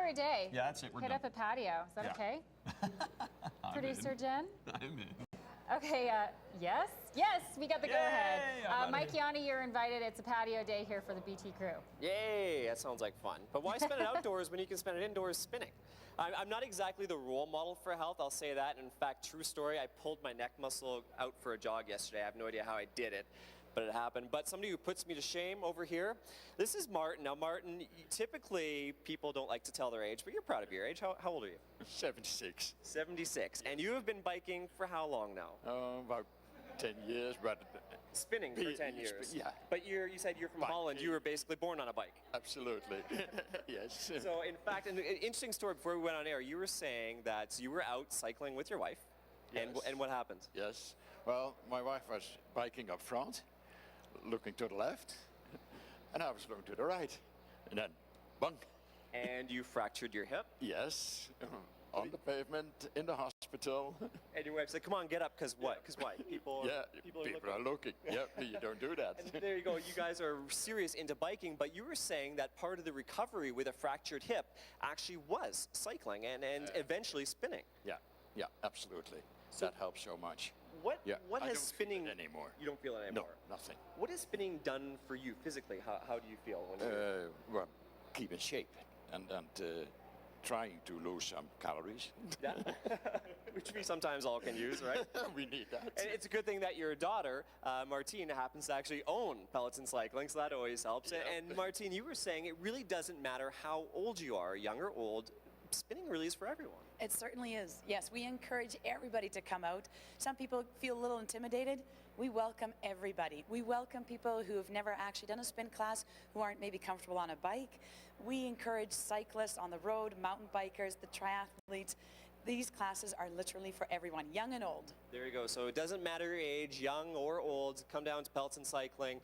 every day. Yeah, that's it. We're Hit done. up a patio. Is that Yeah. okay? I'm Producer in. Jen? I'm in. Okay, yes, we got the go-ahead. Yay, I'm outta Mike here. Yanni, you're invited. It's a patio day here for the BT crew. Yay, that sounds like fun. But why spend it outdoors when you can spend it indoors spinning? I'm not exactly the role model for health, I'll say that. In fact, true story, I pulled my neck muscle out for a jog yesterday. I have no idea how I did it, but it happened. But somebody who puts me to shame over here, this is Martin. Now, Martin, typically people don't like to tell their age, but you're proud of your age. How old are you? 76. 76. And you have been biking for how long now? About 10 years, but Spinning for 10 years. Yeah. But you said you're from Biking. Holland. You were basically born on a bike. absolutely. Yes. So, in fact, an interesting story before we went on air, you were saying that you were out cycling with your wife, Yes. and what happened? Yes. Well, my wife was biking up front, looking to the left, and I was looking to the right. And then, bang. And you fractured your hip, Yes. On the pavement, in the hospital. and your wife said, "Come on, get up, because what? Because why? People, Yeah, people people are are looking." looking. Yeah, you don't do that. And there you go. You guys are serious into biking, but you were saying that part of the recovery with a fractured hip actually was cycling and eventually spinning. Yeah, absolutely. So- that helps so much. What Yeah, what I has don't feel spinning it anymore. You don't feel it No, anymore. nothing. What has spinning done for you physically? How do you feel when you're Well, keep in shape and trying to lose some calories. yeah. Which we sometimes all can use, right? We need that. And it's a good thing that your daughter, Martine, happens to actually own Peloton Cycling, so that always helps. Yeah. And Martine, you were saying it really doesn't matter how old you are, young or old, spinning really is for everyone. It certainly is. Yes, we encourage everybody to come out. Some people feel a little intimidated. We welcome everybody. We welcome people who have never actually done a spin class, who aren't maybe comfortable on a bike. We encourage cyclists on the road, mountain bikers, the triathletes. These classes are literally for everyone, young and old. There you go. So it doesn't matter your age, young or old, come down to Peloton Cycling.